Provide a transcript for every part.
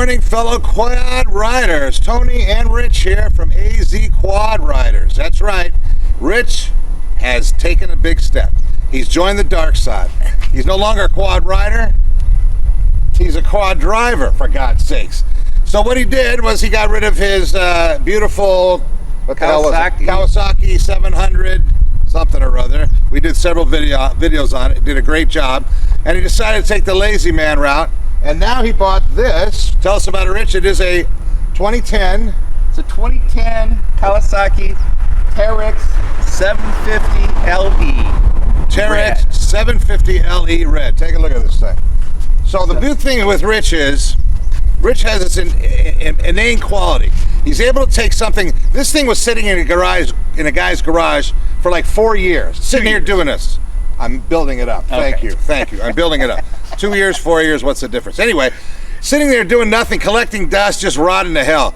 morning, fellow quad riders. Tony and Rich here from AZ Quad Riders. That's right, Rich has taken a big step. He's joined the dark side. He's no longer a quad rider, he's a quad driver, for God's sakes. So what he did was he got rid of his beautiful Kawasaki 700 something or other. We did several videos on it, did a great job, and he decided to take the lazy man route. And now he bought this. Tell us about it, Rich. It is a 2010. It's a 2010 Kawasaki Teryx 750 LE. Teryx Red. 750 LE red. Take a look at this thing. So the big thing with Rich is, Rich has this inane quality. He's able to take something. This thing was sitting in a guy's garage for like 4 years, sitting here doing this. I'm building it up. Thank you. I'm building it up. 2 years, 4 years, what's the difference? Anyway, sitting there doing nothing, collecting dust, just rotting to hell.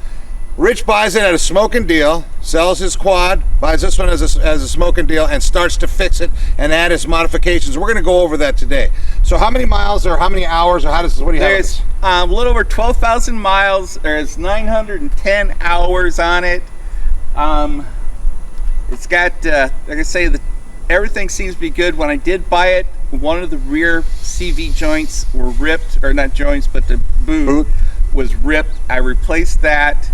Rich buys it at a smoking deal, sells his quad, buys this one as a smoking deal, and starts to fix it and add his modifications. We're going to go over that today. So how many miles or how many hours or what do you have? There's a little over 12,000 miles. There's 910 hours on it. It's got, like I say, everything seems to be good. When I did buy it, one of the rear CV joints were ripped, or not joints, but the boot was ripped. I replaced that.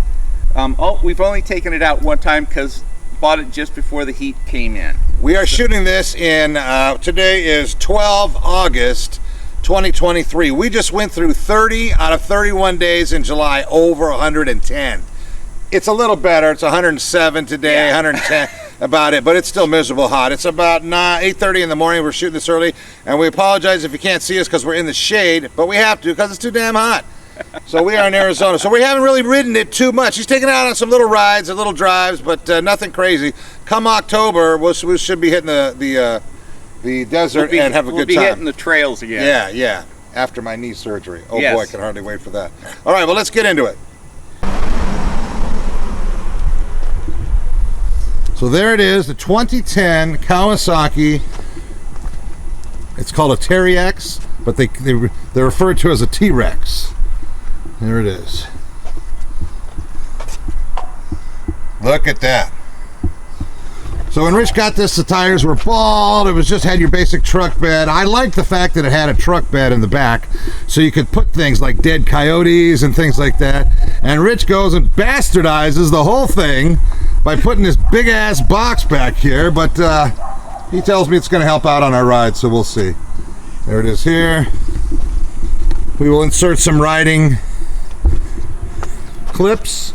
We've only taken it out one time because bought it just before the heat came in. We are shooting this in, today is 12 August 2023. We just went through 30 out of 31 days in July, over 110. It's a little better. It's 107 today, yeah. 110 about it, but it's still miserable hot. It's about 8:30 in the morning. We're shooting this early, and we apologize if you can't see us because we're in the shade, but we have to because it's too damn hot. So we are in Arizona. So we haven't really ridden it too much. He's taken it out on some little rides and little drives, but nothing crazy. Come October, we should be hitting the desert and have a good time. We'll be hitting the trails again. Yeah. After my knee surgery. Oh yes. Boy, I can hardly wait for that. All right, well, let's get into it. So there it is, the 2010 Kawasaki. It's called a Teryx, but they're referred to as a T-Rex. There it is. Look at that. So when Rich got this, the tires were bald. It was just had your basic truck bed. I liked the fact that it had a truck bed in the back, so you could put things like dead coyotes and things like that. And Rich goes and bastardizes the whole thing by putting this big ass box back here, but he tells me it's going to help out on our ride, so we'll see. There it is here. We will insert some riding clips.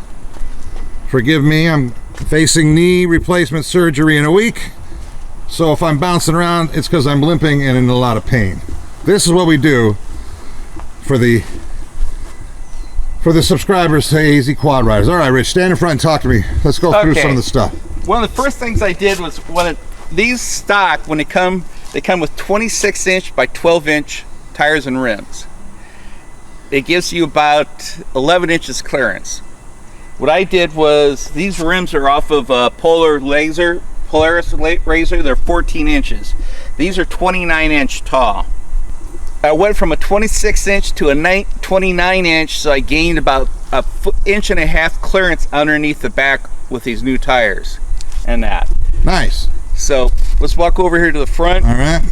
Forgive me, I'm facing knee replacement surgery in a week, so if I'm bouncing around, it's because I'm limping and in a lot of pain. This is what we do for the subscribers to AZ Quad Riders. All right, Rich, stand in front and talk to me. Let's go through some of the stuff. One of the first things I did was these stock, when they come with 26-inch by 12-inch tires and rims. It gives you about 11 inches clearance. What I did was, these rims are off of Polaris Razor. They're 14 inches. These are 29-inch tall. I went from a 26-inch to a 29-inch, so I gained about an inch and a half clearance underneath the back with these new tires and that. Nice. So let's walk over here to the front. All right.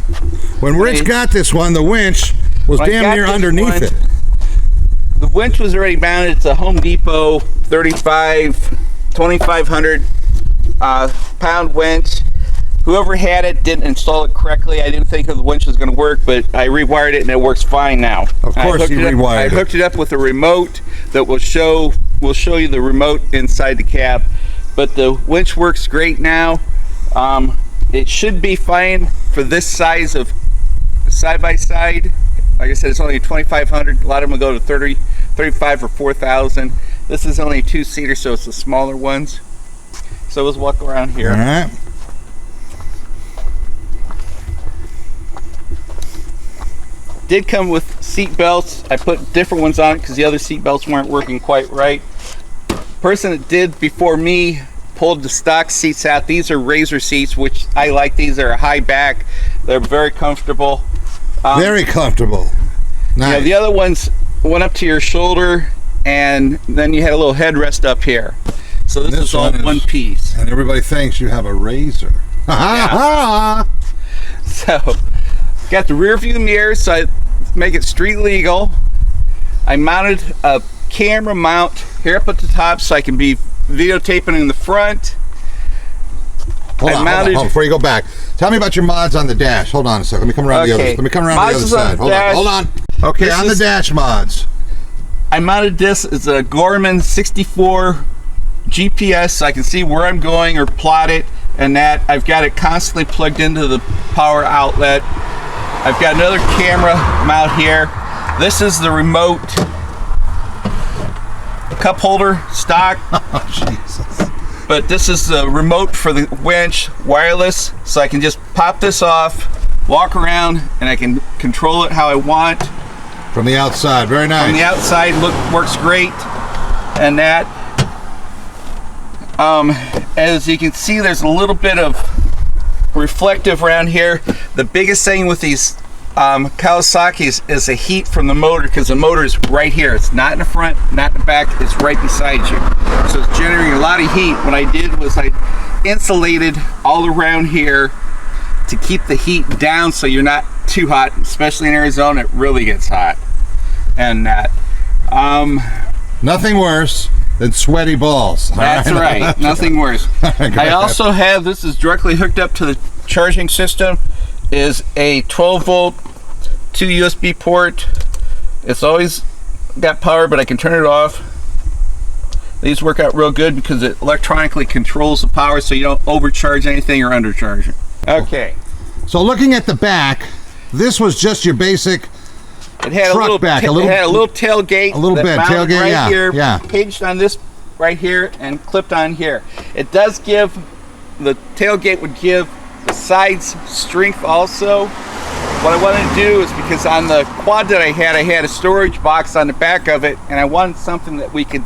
When Rich got this one, the winch was damn near underneath it. The winch was already mounted. It's a Home Depot 2,500 pound winch. Whoever had it didn't install it correctly. I didn't think the winch was going to work, but I rewired it and it works fine now. Of course you rewired it. I hooked it up with a remote that will show you the remote inside the cab. But the winch works great now. It should be fine for this size of side-by-side. Like I said, it's only 2,500. A lot of them go to 30, 35 or 4,000. This is only a two-seater, so it's the smaller ones. So let's walk around here. All right. Did come with seat belts. I put different ones on it because the other seat belts weren't working quite right. Person that did before me pulled the stock seats out. These are Razor seats, which I like. These are a high back. They're very comfortable. Very comfortable. Nice. You know, the other ones went up to your shoulder, and then you had a little headrest up here. So this is all one piece. And everybody thinks you have a razor. Yeah. So, got the rear view mirror, so I make it street legal. I mounted a camera mount here up at the top so I can be videotaping in the front. Hold on, before you go back, tell me about your mods on the dash. Hold on a second. Let me come around the other. Let me come around the other side. Hold on. Okay, on the dash mods. I mounted this as a Garmin 64 GPS, so I can see where I'm going or plot it, and that I've got it constantly plugged into the power outlet. I've got another camera mount here. This is the remote cup holder stock. Oh, Jesus. But this is the remote for the winch, wireless, so I can just pop this off, walk around, and I can control it how I want. From the outside, very nice. From the outside, works great. And that, as you can see, there's a little bit of reflective around here. The biggest thing with these Kawasaki's is the heat from the motor, because the motor is right here. It's not in the front, not in the back, it's right beside you. So it's generating a lot of heat. What I did was I insulated all around here to keep the heat down so you're not too hot, especially in Arizona. It really gets hot. And that. Nothing worse than sweaty balls. That's right, nothing worse. I also have, this is directly hooked up to the charging system, is a 12 volt 2 USB port. It's always got power, but I can turn it off. These work out real good because it electronically controls the power so you don't overcharge anything or undercharge it. Okay. So looking at the back, this was just your basic it had truck a little back. It had a little tailgate. A little bit. Tailgate, right here, yeah. Hinged on this right here and clipped on here. It does give, the tailgate would give the sides strength also. What I wanted to do is, because on the quad that I had a storage box on the back of it, and I wanted something that we could,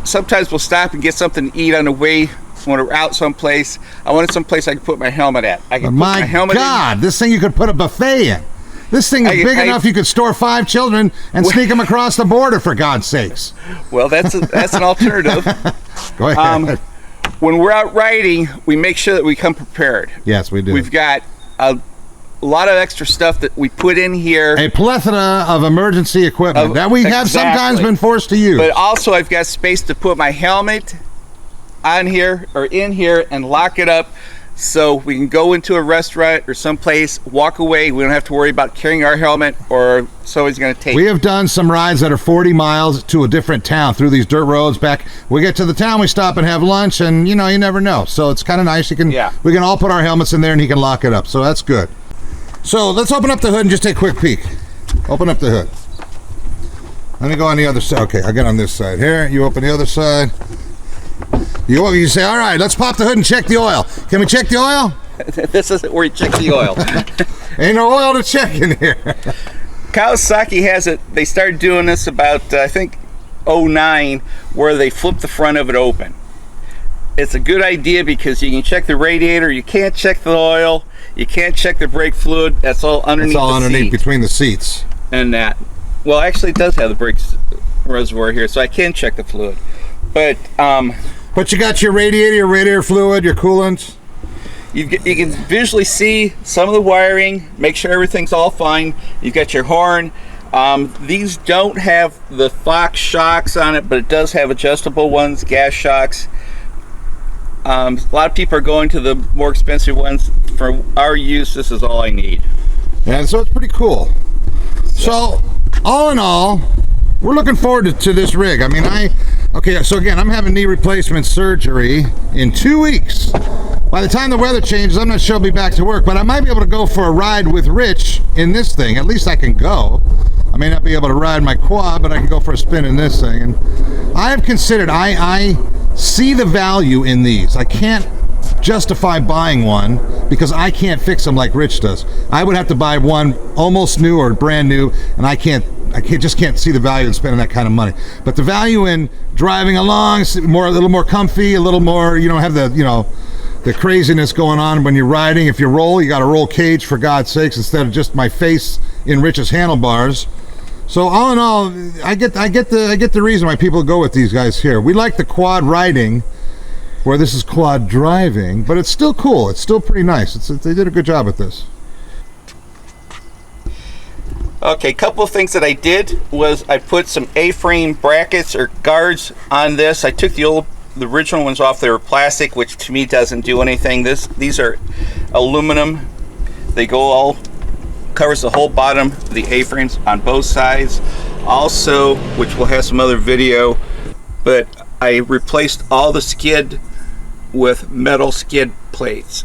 sometimes we'll stop and get something to eat on the way when we're out someplace. I wanted someplace I could put my helmet at. I could put my helmet God, this thing you could put a buffet in. This thing is big enough you could store 5 children and sneak them across the border, for God's sakes. Well, that's an alternative. Go ahead. When we're out riding, we make sure that we come prepared. Yes, we do. We've got a lot of extra stuff that we put in here. A plethora of emergency equipment that we have sometimes been forced to use. But also I've got space to put my helmet on here or in here and lock it up so we can go into a restaurant or someplace, walk away. We don't have to worry about carrying our helmet or somebody's going to take it. We have done some rides that are 40 miles to a different town through these dirt roads. Back, we get to the town, we stop and have lunch, and you know, you never know. So it's kind of nice. We can all put our helmets in there and he can lock it up. So that's good. So let's open up the hood and just take a quick peek. Open up the hood. Let me go on the other side. Okay, I'll get on this side here. You open the other side. You say, all right, let's pop the hood and check the oil. Can we check the oil? This isn't where you check the oil. Ain't no oil to check in here. Kawasaki has it. They started doing this about, I think, 09, where they flip the front of it open. It's a good idea because you can check the radiator. You can't check the oil. You can't check the brake fluid. That's all underneath. It's all underneath between the seats. And that. Well, actually, it does have the brakes reservoir here, so I can check the fluid. But you got your radiator fluid, your coolant. You can visually see some of the wiring. Make sure everything's all fine. You've got your horn. These don't have the Fox shocks on it, but it does have adjustable ones, gas shocks. A lot of people are going to the more expensive ones. For our use, this is all I need. And so it's pretty cool. So all in all, we're looking forward to this rig. I mean, okay, so again, I'm having knee replacement surgery in 2 weeks. By the time the weather changes, I'm not sure I'll be back to work, but I might be able to go for a ride with Rich in this thing. At least I can go. I may not be able to ride my quad, but I can go for a spin in this thing. And I have considered, I see the value in these. I can't justify buying one because I can't fix them like Rich does. I would have to buy one almost new or brand new, and I just can't see the value in spending that kind of money. But the value in driving along, a little more comfy, a little more, have the craziness going on when you're riding. If you roll, you got a roll cage, for God's sakes, instead of just my face in Rich's handlebars. So all in all, I get the reason why people go with these guys here. We like the quad riding, where this is quad driving, but it's still cool. It's still pretty nice. They did a good job with this. Okay, couple of things that I did was I put some A-frame brackets or guards on this. I took the original ones off. They were plastic, which to me doesn't do anything. These are aluminum. They covers the whole bottom of the A-frames on both sides. Also, which we'll have some other video, but I replaced all the skid with metal skid plates.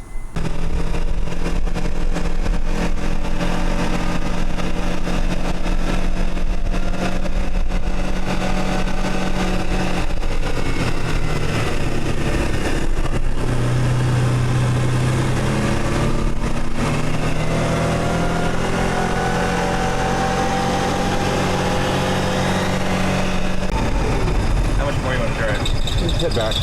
Head back.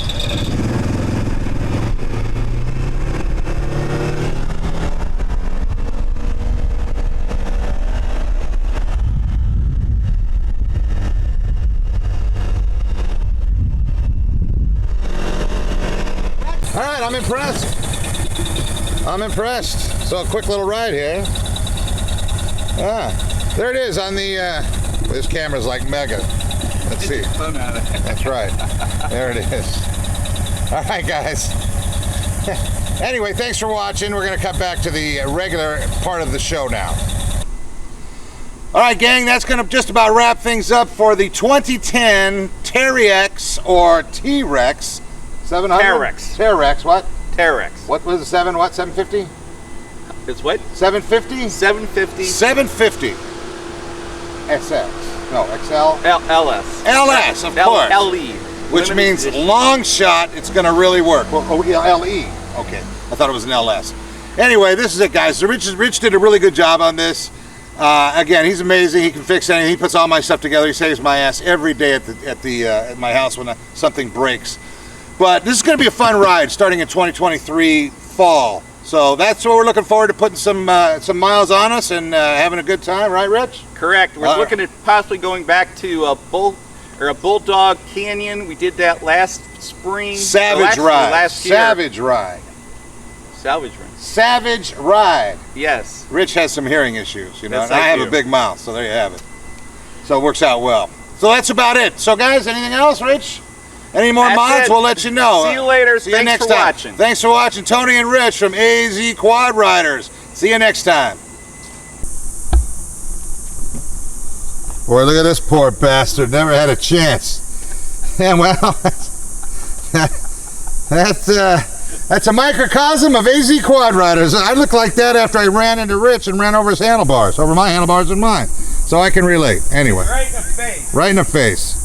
All right, I'm impressed. So a quick little ride here. There it is on the, this camera's like mega. Let's see. That's right. There it is. All right, guys. Anyway, thanks for watching. We're going to cut back to the regular part of the show now. All right, gang, that's going to just about wrap things up for the 2010 Teryx or T-Rex 700? Teryx, what? Teryx. What was it, 750? It's what? 750? 750. 750. SX. No, XL? LS. LS, of course. LE. Which Limited means edition. long shot, it's going to really work. Well, oh, yeah, LE. Okay. I thought it was an LS. Anyway, this is it, guys. So Rich did a really good job on this. Again, he's amazing. He can fix anything. He puts all my stuff together. He saves my ass every day at my house when something breaks. But this is going to be a fun ride starting in 2023 fall. So that's what we're looking forward to, putting some miles on us and having a good time, right, Rich? Correct. We're looking at possibly going back to a Bulldog Canyon. We did that last spring. Savage ride. Last year. Savage ride. Savage ride. Yes. Rich has some hearing issues, you know, Yes, and I have do. a big mouth, so there you have it. So it works out well. So that's about it. So guys, anything else, Rich? Any more That's mods? it. We'll let you know. See you later. See you Thanks next for time. watching. Thanks for watching. Tony and Rich from AZ Quad Riders. See you next time. Boy, look at this poor bastard. Never had a chance. Yeah, well, that's a microcosm of AZ Quad Riders. I look like that after I ran into Rich and ran over his handlebars, over my handlebars and mine. So I can relate. Anyway. Right in the face. Right in the face.